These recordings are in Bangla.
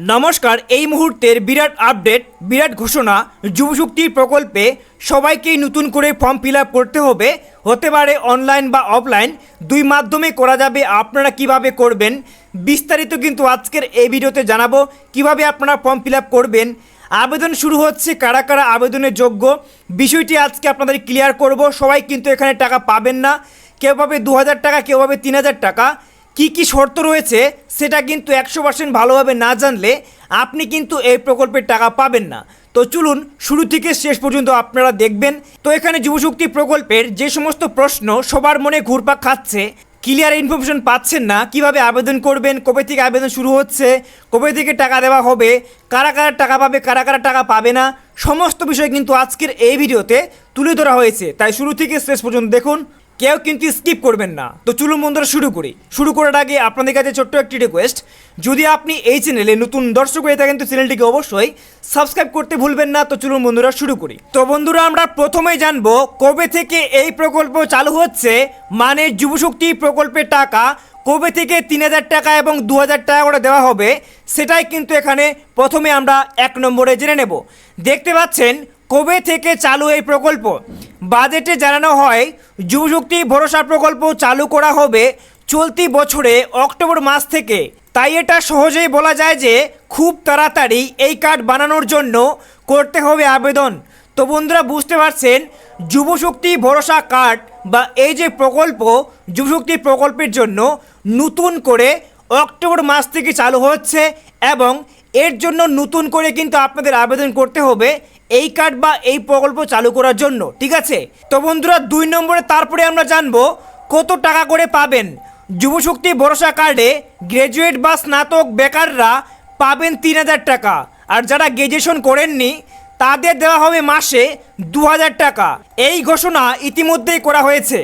নমস্কার। এই মুহূর্তের বিরাট আপডেট, বিরাট ঘোষণা। যুবশক্তি প্রকল্পে সবাইকেই নতুন করে ফর্ম ফিল আপ করতে হবে। হতে পারে অনলাইন বা অফলাইন, দুই মাধ্যমে করা যাবে। আপনারা কিভাবে করবেন বিস্তারিত কিন্তু আজকের এই ভিডিওতে জানাবো। কিভাবে আপনারা ফর্ম ফিল আপ করবেন, আবেদন শুরু হচ্ছে, কারা কারা আবেদনের যোগ্য, বিষয়টি আজকে আপনাদের ক্লিয়ার করব। সবাই কিন্তু এখানে টাকা পাবেন না, কেউ পাবে 2000 টাকা, কেউ পাবে 3000 টাকা। কি কি শর্ত রয়েছে সেটা কিন্তু 100% ভালোভাবে না জানলে আপনি কিন্তু এই প্রকল্পের টাকা পাবেন না। তো চলুন শুরু থেকে শেষ পর্যন্ত আপনারা দেখবেন। তো এখানে যুবশক্তি প্রকল্পের যে সমস্ত প্রশ্ন সবার মনে ঘুরপাক খাচ্ছে, ক্লিয়ার ইনফরমেশন পাচ্ছেন না, কিভাবে আবেদন করবেন, কবে থেকে আবেদন শুরু হচ্ছে, কবে থেকে টাকা দেওয়া হবে, কারা কারা টাকা পাবে, কারা কারা টাকা পাবে না, সমস্ত বিষয় কিন্তু আজকের এই ভিডিওতে তুলে ধরা হয়েছে। তাই শুরু থেকে শেষ পর্যন্ত দেখুন, কেউ কিন্তু স্কিপ করবেন না। তো চলুন বন্ধুরা শুরু করার আগে আপনাদের কাছে ছোট্ট একটি রিকোয়েস্ট, যদি আপনি এই চ্যানেলে নতুন দর্শক হয়ে থাকেন তো চ্যানেলটিকে অবশ্যই সাবস্ক্রাইব করতে ভুলবেন না। তো চলুন বন্ধুরা শুরু করি। তো বন্ধুরা আমরা প্রথমেই জানবো কবে থেকে এই প্রকল্প চালু হচ্ছে, মানে যুবশক্তি প্রকল্পের টাকা কবে থেকে 3000 টাকা এবং 2000 টাকা করে দেওয়া হবে, সেটাই কিন্তু এখানে প্রথমে আমরা 1 নম্বরে জেনে নেব। দেখতে পাচ্ছেন কবে থেকে চালু এই প্রকল্প। বাজেটে জানানো হয় যুবশক্তি ভরসা প্রকল্প চালু করা হবে চলতি বছরে অক্টোবর মাস থেকে। তাই এটা সহজেই বলা যায় যে খুব তাড়াতাড়ি এই কার্ড বানানোর জন্য করতে হবে আবেদন। তো বন্ধুরা বুঝতে পারছেন, যুবশক্তি ভরসা কার্ড বা এই যে প্রকল্প, যুবশক্তি প্রকল্পের জন্য নতুন করে অক্টোবর মাস থেকে চালু হচ্ছে এবং এর জন্য নতুন করে কিন্তু আপনাদের আবেদন করতে হবে এই কার্ড বা এই প্রকল্প চালু করার জন্য, ঠিক আছে। তো বন্ধুরা 2 নম্বরে তারপরে আমরা জানবো কত টাকা করে পাবেন। যুবশক্তি ভরসা কার্ডে গ্র্যাজুয়েট বা স্নাতক বেকাররা পাবেন 3000 টাকা, আর যারা গ্র্যাজুয়েশন করেননি তাদের দেওয়া হবে মাসে 2000 টাকা। এই ঘোষণা ইতিমধ্যেই করা হয়েছে।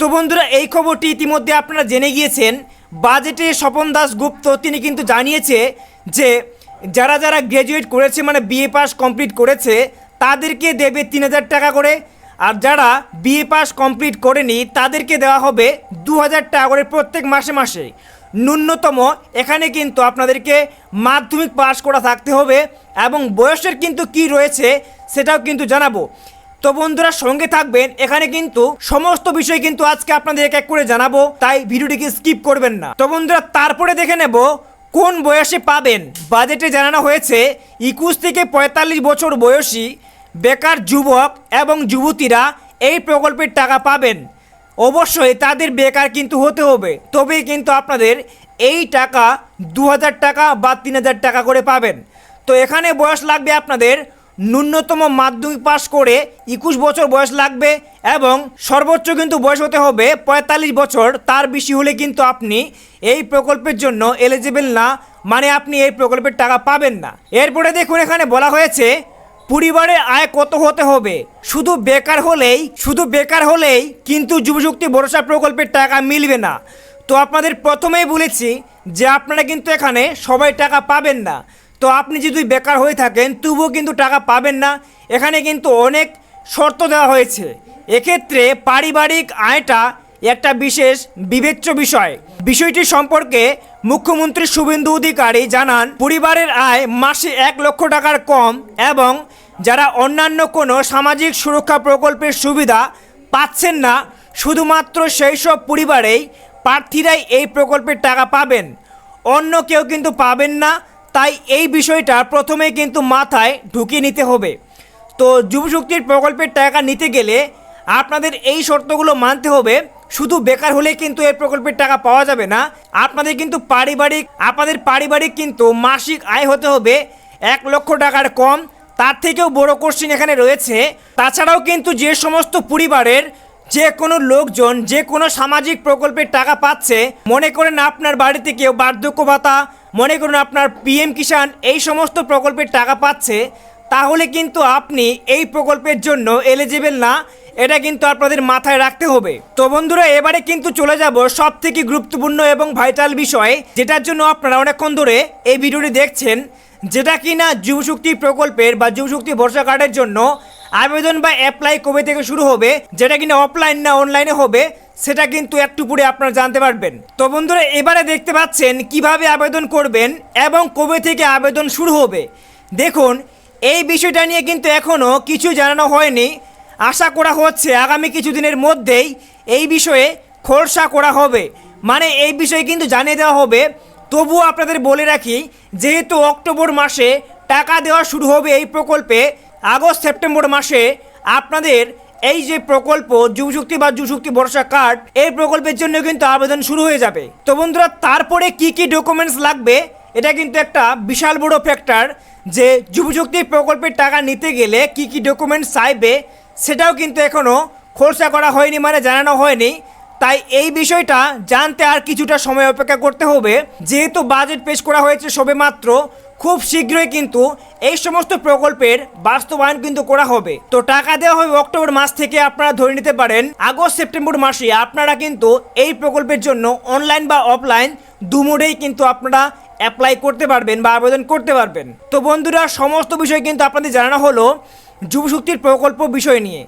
তো বন্ধুরা এই খবরটি ইতিমধ্যে আপনারা জেনে গিয়েছেন। বাজেটে স্বপন দাশগুপ্ত তিনি কিন্তু জানিয়েছে যে যারা যারা গ্র্যাজুয়েট করেছে, মানে বিএ পাস কমপ্লিট করেছে, তাদেরকে দেবে 3000 টাকা করে, আর যারা বিএ পাস কমপ্লিট করেনি তাদেরকে দেওয়া হবে 2000 টাকা করে প্রত্যেক মাসে মাসে। ন্যূনতম এখানে কিন্তু আপনাদেরকে মাধ্যমিক পাস করা থাকতে হবে এবং বয়সের কিন্তু কি রয়েছে সেটাও কিন্তু জানাবো। তো বন্ধুরা সঙ্গে থাকবেন, এখানে কিন্তু সমস্ত বিষয় কিন্তু আজকে আপনাদের এক এক করে জানাবো, তাই ভিডিওটিকে স্কিপ করবেন না। তো বন্ধুরা তারপরে দেখে নেব কোন বয়সে পাবেন। বাজেটে জানানো হয়েছে 21 থেকে 45 বছর বয়সী বেকার যুবক এবং যুবতীরা এই প্রকল্পের টাকা পাবেন। অবশ্যই তাদের বেকার কিন্তু হতে হবে, তবেই কিন্তু আপনাদের এই টাকা 2000 টাকা বা 3000 টাকা করে পাবেন। তো এখানে বয়স লাগবে আপনাদের ন্যূনতম মাধ্যমিক পাস করে 21 বছর বয়স লাগবে এবং সর্বোচ্চ কিন্তু বয়স হতে হবে 45 বছর। তার বেশি হলে কিন্তু আপনি এই প্রকল্পের জন্য এলিজিবল না, মানে আপনি এই প্রকল্পের টাকা পাবেন না। এরপরে দেখুন এখানে বলা হয়েছে পরিবারের আয় কত হতে হবে। শুধু বেকার হলেই কিন্তু যুবশক্তি ভরসা প্রকল্পের টাকা মিলবে না। তো আপনাদের প্রথমেই বলেছি যে আপনারা কিন্তু এখানে সবাই টাকা পাবেন না। তো আপনি যদি বেকার হয়ে থাকেন তবুও কিন্তু টাকা পাবেন না। এখানে কিন্তু অনেক শর্ত দেওয়া হয়েছে। এক্ষেত্রে পারিবারিক আয়টা একটা বিশেষ বিবেচ্য বিষয়। বিষয়টি সম্পর্কে মুখ্যমন্ত্রী শুভেন্দু অধিকারী জানান, পরিবারের আয় মাসে 1 লক্ষ টাকার কম এবং যারা অন্যান্য কোনো সামাজিক সুরক্ষা প্রকল্পের সুবিধা পাচ্ছেন না, শুধুমাত্র সেই সব পরিবারেই প্রার্থীরাই এই প্রকল্পের টাকা পাবেন, অন্য কেউ কিন্তু পাবেন না। তাই এই বিষয়টা প্রথমেই কিন্তু মাথায় ঢুকিয়ে নিতে হবে। তো যুবশক্তির প্রকল্পের টাকা নিতে গেলে আপনাদের এই শর্তগুলো মানতে হবে। শুধু বেকার হলে কিন্তু এই প্রকল্পের টাকা পাওয়া যাবে না। আপনাদের কিন্তু পারিবারিক কিন্তু মাসিক আয় হতে হবে 1 লক্ষ টাকার কম। তার থেকেও বড় কোশ্চেন এখানে রয়েছে। তাছাড়াও কিন্তু যে সমস্ত পরিবারের যে কোনো লোকজন যে কোনো সামাজিক প্রকল্পের টাকা পাচ্ছে, মনে করেন আপনার বাড়িতে কেউ বার্ধক্য ভাতা, মনে করুন আপনার পিএম কিষাণ, এই সমস্ত প্রকল্পের টাকা পাচ্ছে, তাহলে কিন্তু আপনি এই প্রকল্পের জন্য এলিজিবল না। এটা কিন্তু আপনাদের মাথায় রাখতে হবে। তো বন্ধুরা এবারে কিন্তু চলে যাব সব থেকে গুরুত্বপূর্ণ এবং ভাইটাল বিষয়, যেটার জন্য আপনারা অনেকক্ষণ ধরে এই ভিডিওটি দেখছেন, যেটা কিনা যুবশক্তি প্রকল্পের বা যুবশক্তি ভরসা কার্ডের জন্য আবেদন বা অ্যাপ্লাই কবে থেকে শুরু হবে, যেটা কিনা অফলাইন না অনলাইনে হবে সেটা কিন্তু একটু পরে আপনারা জানতে পারবেন। তো বন্ধুরা, এবারে দেখতে পাচ্ছেন কিভাবে আবেদন করবেন এবং কবে থেকে আবেদন শুরু হবে। দেখুন, এই বিষয়টা নিয়ে কিন্তু এখনও কিছু জানানো হয়নি। আশা করা হচ্ছে আগামী কিছুদিনের মধ্যেই এই বিষয়ে খোলসা করা হবে, মানে এই বিষয়ে কিন্তু জানিয়ে দেওয়া হবে। তবুও আপনাদের বলে রাখি, যেহেতু অক্টোবর মাসে টাকা দেওয়া শুরু হবে এই প্রকল্পে, আগস্ট সেপ্টেম্বর মাসে আপনাদের এই যে প্রকল্প যুবশক্তি বা যুবশক্তি ভরসা কার্ড, এই প্রকল্পের জন্য কিন্তু আবেদন শুরু হয়ে যাবে। তো বন্ধুরা, তারপরে কি কি ডকুমেন্টস লাগবে, এটা কিন্তু একটা বিশাল বড় ফ্যাক্টর, যে যুবশক্তি প্রকল্পের টাকা নিতে গেলে কি কি ডকুমেন্টস চাইবে সেটাও কিন্তু এখনও খোলসা করা হয়নি, মানে জানানো হয়নি। তাই এই বিষয়টা জানতে আর কিছুটা সময় অপেক্ষা করতে হবে। যেহেতু বাজেট পেশ করা হয়েছে সবেমাত্র, খুব শীঘ্রই কিন্তু এই সমস্ত প্রকল্পের বাস্তবায়ন কিন্তু করা হবে। তো টাকা দেওয়া হবে অক্টোবর মাস থেকে, আপনারা ধরে নিতে পারেন আগস্ট সেপ্টেম্বর মাসে আপনারা কিন্তু এই প্রকল্পের জন্য অনলাইন বা অফলাইন দু মোডেই কিন্তু আপনারা অ্যাপ্লাই করতে পারবেন বা আবেদন করতে পারবেন। তো বন্ধুরা, সমস্ত বিষয় কিন্তু আপনাদের জানানো হলো যুবশক্তির প্রকল্প বিষয় নিয়ে।